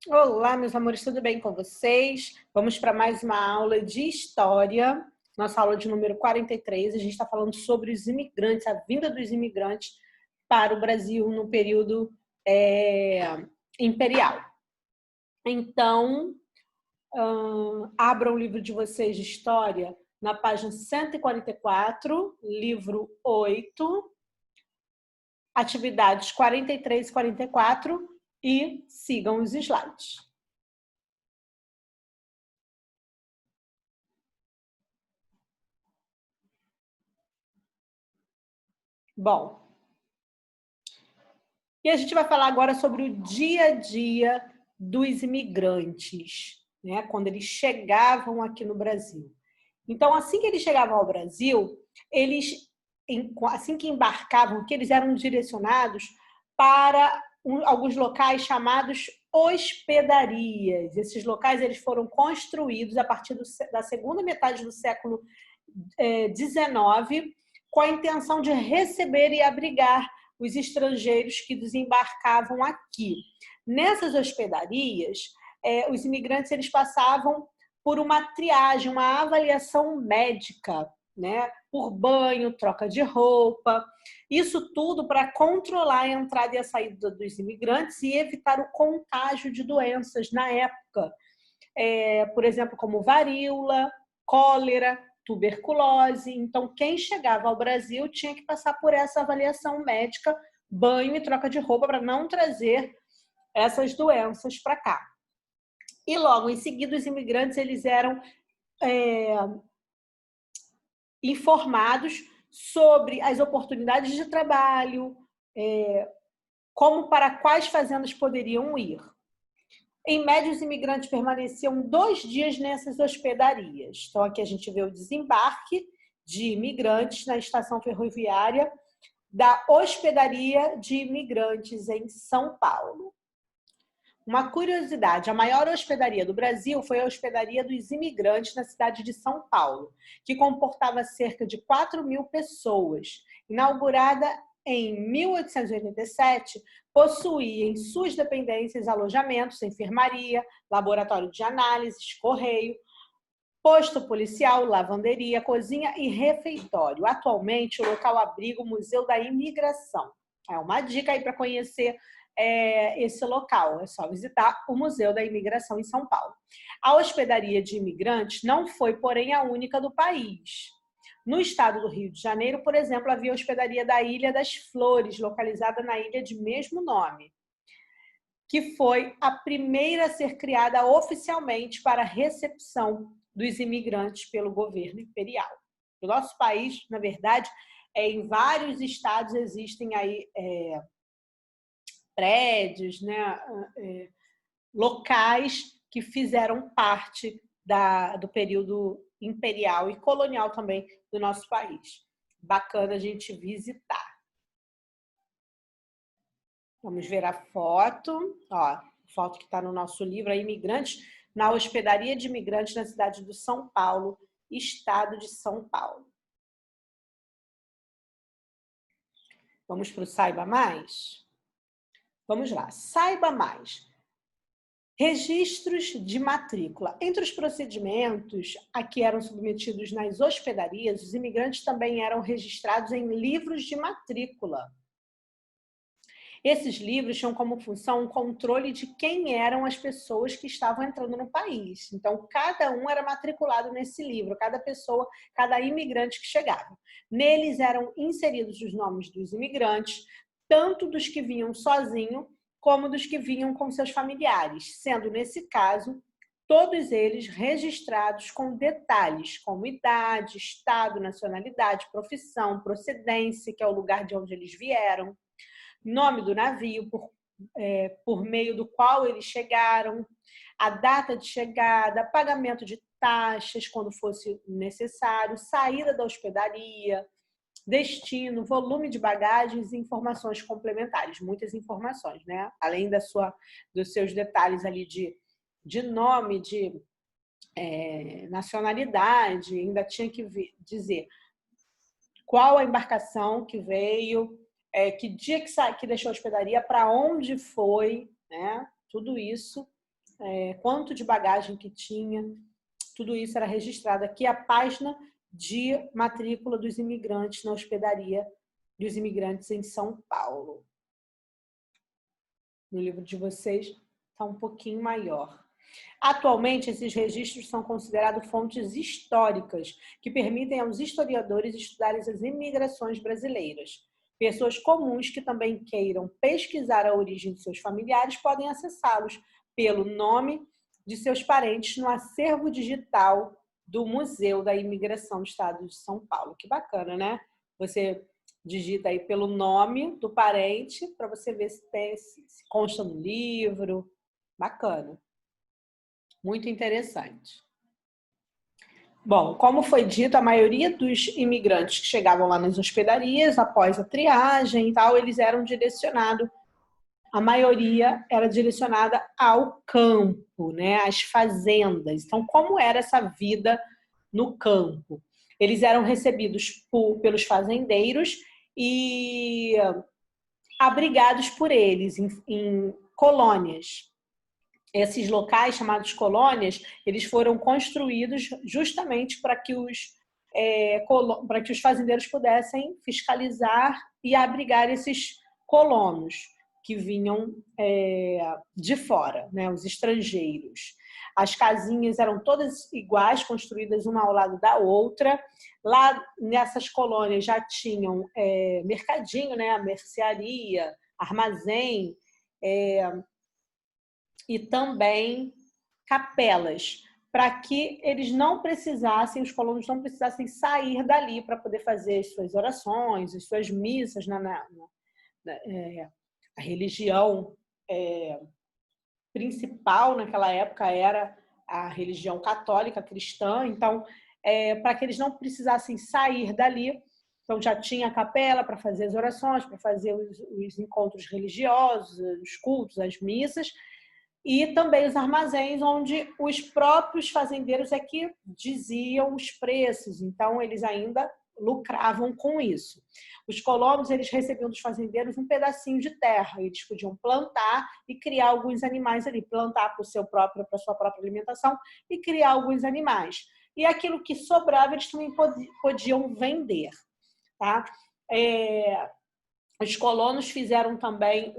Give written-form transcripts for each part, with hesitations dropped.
Olá, meus amores, tudo bem com vocês? Vamos para mais uma aula de história, nossa aula de número 43. A gente está falando sobre os imigrantes, a vinda dos imigrantes para o Brasil no período imperial. Então, abram o livro de vocês de história na página 144, livro 8, atividades 43 e 44 e sigam os slides. Bom, e a gente vai falar agora sobre o dia a dia dos imigrantes, né? Quando eles chegavam aqui no Brasil. Então, assim que eles chegavam ao Brasil, eles, assim que embarcavam, que eles eram direcionados para alguns locais chamados hospedarias. Esses locais eles foram construídos a partir da segunda metade do século XIX, com a intenção de receber e abrigar os estrangeiros que desembarcavam aqui. Nessas hospedarias, os imigrantes eles passavam por uma triagem, uma avaliação médica, né? Por banho, troca de roupa, isso tudo para controlar a entrada e a saída dos imigrantes e evitar o contágio de doenças na época, por exemplo, como varíola, cólera, tuberculose. Então, quem chegava ao Brasil tinha que passar por essa avaliação médica, banho e troca de roupa para não trazer essas doenças para cá. E logo em seguida, os imigrantes eles eram informados sobre as oportunidades de trabalho, como para quais fazendas poderiam ir. Em média, os imigrantes permaneciam 2 dias nessas hospedarias. Então, aqui a gente vê o desembarque de imigrantes na estação ferroviária da Hospedaria de Imigrantes em São Paulo. Uma curiosidade, a maior hospedaria do Brasil foi a Hospedaria dos Imigrantes na cidade de São Paulo, que comportava cerca de 4.000 pessoas. Inaugurada em 1887, possuía em suas dependências alojamentos, enfermaria, laboratório de análises, correio, posto policial, lavanderia, cozinha e refeitório. Atualmente, o local abriga o Museu da Imigração. É uma dica aí para conhecer esse local, é só visitar o Museu da Imigração em São Paulo. A hospedaria de imigrantes não foi, porém, a única do país. No estado do Rio de Janeiro, por exemplo, havia a hospedaria da Ilha das Flores, localizada na ilha de mesmo nome, que foi a primeira a ser criada oficialmente para a recepção dos imigrantes pelo governo imperial. No nosso país, na verdade, em vários estados existem aí prédios, né, locais que fizeram parte do período imperial e colonial também do nosso país. Bacana a gente visitar. Vamos ver a foto. Ó, a foto que está no nosso livro, Imigrantes na Hospedaria de Imigrantes na cidade de São Paulo, estado de São Paulo. Vamos para o Saiba Mais? Vamos lá. Saiba mais. Registros de matrícula. Entre os procedimentos a que eram submetidos nas hospedarias, os imigrantes também eram registrados em livros de matrícula. Esses livros tinham como função o controle de quem eram as pessoas que estavam entrando no país. Então, cada um era matriculado nesse livro, cada pessoa, cada imigrante que chegava. Neles eram inseridos os nomes dos imigrantes, tanto dos que vinham sozinhos, como dos que vinham com seus familiares, sendo, nesse caso, todos eles registrados com detalhes, como idade, estado, nacionalidade, profissão, procedência, que é o lugar de onde eles vieram, nome do navio por meio do qual eles chegaram, a data de chegada, pagamento de taxas quando fosse necessário, saída da hospedaria, destino, volume de bagagens e informações complementares, muitas informações, né? Além dos seus detalhes ali de nome, de nacionalidade, ainda tinha que dizer qual a embarcação que veio, que dia que deixou a hospedaria, para onde foi, né? Tudo isso quanto de bagagem que tinha, tudo isso era registrado. Aqui a página de matrícula dos imigrantes na hospedaria dos imigrantes em São Paulo. No livro de vocês está um pouquinho maior. Atualmente, esses registros são considerados fontes históricas, que permitem aos historiadores estudarem as imigrações brasileiras. Pessoas comuns que também queiram pesquisar a origem de seus familiares podem acessá-los pelo nome de seus parentes no acervo digital do Museu da Imigração do Estado de São Paulo. Que bacana, né? Você digita aí pelo nome do parente para você ver se consta no livro. Bacana. Muito interessante. Bom, como foi dito, a maioria dos imigrantes que chegavam lá nas hospedarias, após a triagem e tal, eles eram direcionados, a maioria era direcionada ao campo, né, às fazendas. Então, como era essa vida no campo? Eles eram recebidos pelos fazendeiros e abrigados por eles em colônias. Esses locais, chamados colônias, eles foram construídos justamente para que os fazendeiros pudessem fiscalizar e abrigar esses colonos que vinham de fora, né, os estrangeiros. As casinhas eram todas iguais, construídas uma ao lado da outra. Lá nessas colônias já tinham mercadinho, né, a mercearia, armazém, e também capelas, para que eles não precisassem, os colonos não precisassem sair dali para poder fazer as suas orações, as suas missas a religião principal naquela época era a religião católica cristã, então para que eles não precisassem sair dali, então já tinha a capela para fazer as orações, para fazer os encontros religiosos, os cultos, as missas, e também os armazéns, onde os próprios fazendeiros é que diziam os preços, então eles ainda lucravam com isso. Os colonos, eles recebiam dos fazendeiros um pedacinho de terra, eles podiam plantar e criar alguns animais ali, plantar para sua própria alimentação e criar alguns animais. E aquilo que sobrava, eles também podiam vender, tá? Os colonos fizeram também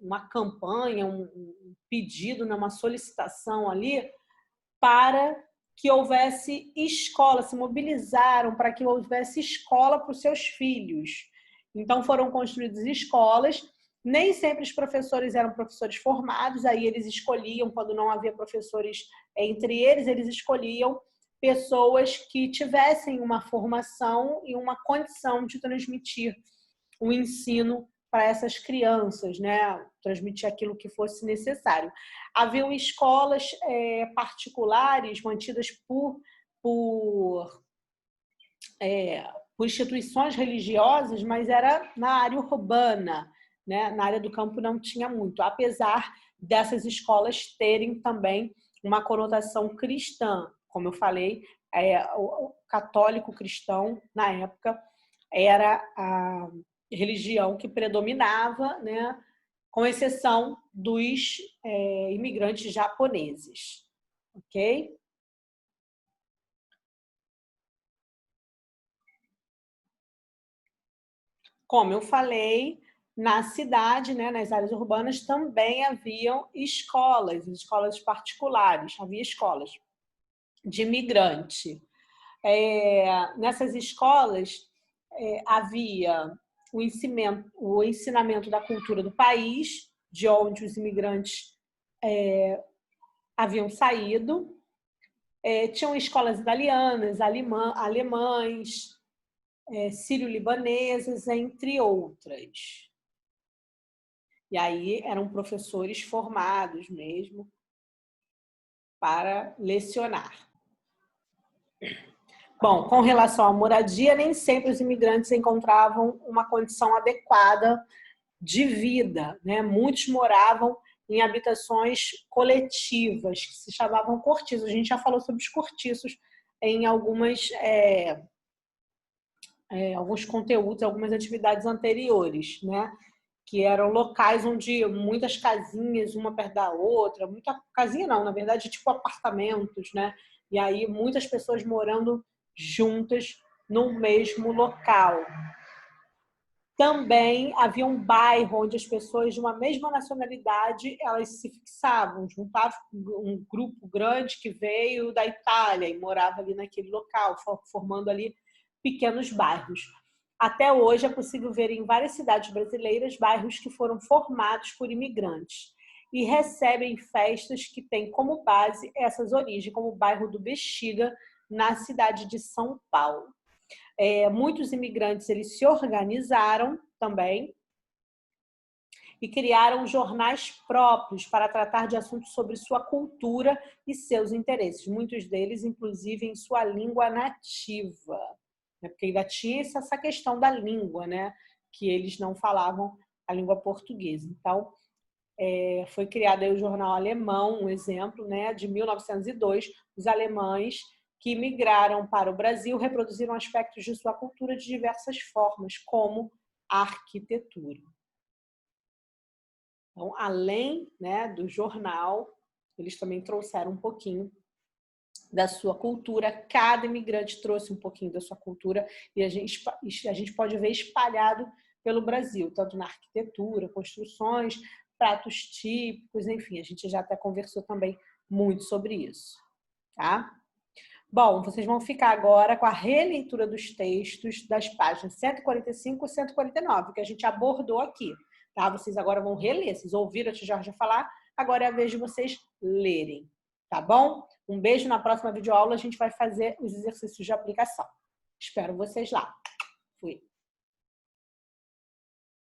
uma campanha, um pedido, uma solicitação ali para que houvesse escola, se mobilizaram para que houvesse escola para os seus filhos. Então foram construídas escolas, nem sempre os professores eram professores formados, aí eles escolhiam, quando não havia professores entre eles, eles escolhiam pessoas que tivessem uma formação e uma condição de transmitir o ensino para essas crianças, né? Transmitir aquilo que fosse necessário. Haviam escolas particulares mantidas por instituições religiosas, mas era na área urbana, né? Na área do campo não tinha muito, apesar dessas escolas terem também uma conotação cristã. Como eu falei, o católico cristão, na época, era a religião que predominava, né, com exceção dos imigrantes japoneses, ok? Como eu falei, na cidade, né, nas áreas urbanas, também haviam escolas particulares, havia escolas de imigrante. Nessas escolas havia o ensinamento da cultura do país, de onde os imigrantes haviam saído. Tinham escolas italianas, alemães, sírio-libanesas, entre outras. E aí eram professores formados mesmo para lecionar. Bom, com relação à moradia, nem sempre os imigrantes encontravam uma condição adequada de vida, né? Muitos moravam em habitações coletivas, que se chamavam cortiços. A gente já falou sobre os cortiços em alguns conteúdos, algumas atividades anteriores, né? que eram locais onde muitas casinhas, uma perto da outra, muita casinha não, na verdade, tipo apartamentos, né? E aí muitas pessoas morando juntas no mesmo local. Também havia um bairro onde as pessoas de uma mesma nacionalidade elas se fixavam, juntavam um grupo grande que veio da Itália e morava ali naquele local, formando ali pequenos bairros. Até hoje é possível ver em várias cidades brasileiras bairros que foram formados por imigrantes e recebem festas que têm como base essas origens, como o bairro do Bexiga, na cidade de São Paulo. Muitos imigrantes eles se organizaram também e criaram jornais próprios para tratar de assuntos sobre sua cultura e seus interesses. Muitos deles, inclusive, em sua língua nativa, né? Porque ainda tinha essa questão da língua, né? Que eles não falavam a língua portuguesa. Então, foi criado aí o jornal alemão, um exemplo, né? De 1902, os alemães que migraram para o Brasil reproduziram aspectos de sua cultura de diversas formas, como a arquitetura. Então, além, né, do jornal, eles também trouxeram um pouquinho da sua cultura. Cada imigrante trouxe um pouquinho da sua cultura e a gente pode ver espalhado pelo Brasil, tanto na arquitetura, construções, pratos típicos, enfim, a gente já até conversou também muito sobre isso, tá? Bom, vocês vão ficar agora com a releitura dos textos das páginas 145 e 149, que a gente abordou aqui, tá? Vocês agora vão reler, vocês ouviram a tia Jorge falar, agora é a vez de vocês lerem, tá bom? Um beijo, na próxima videoaula a gente vai fazer os exercícios de aplicação. Espero vocês lá. Fui.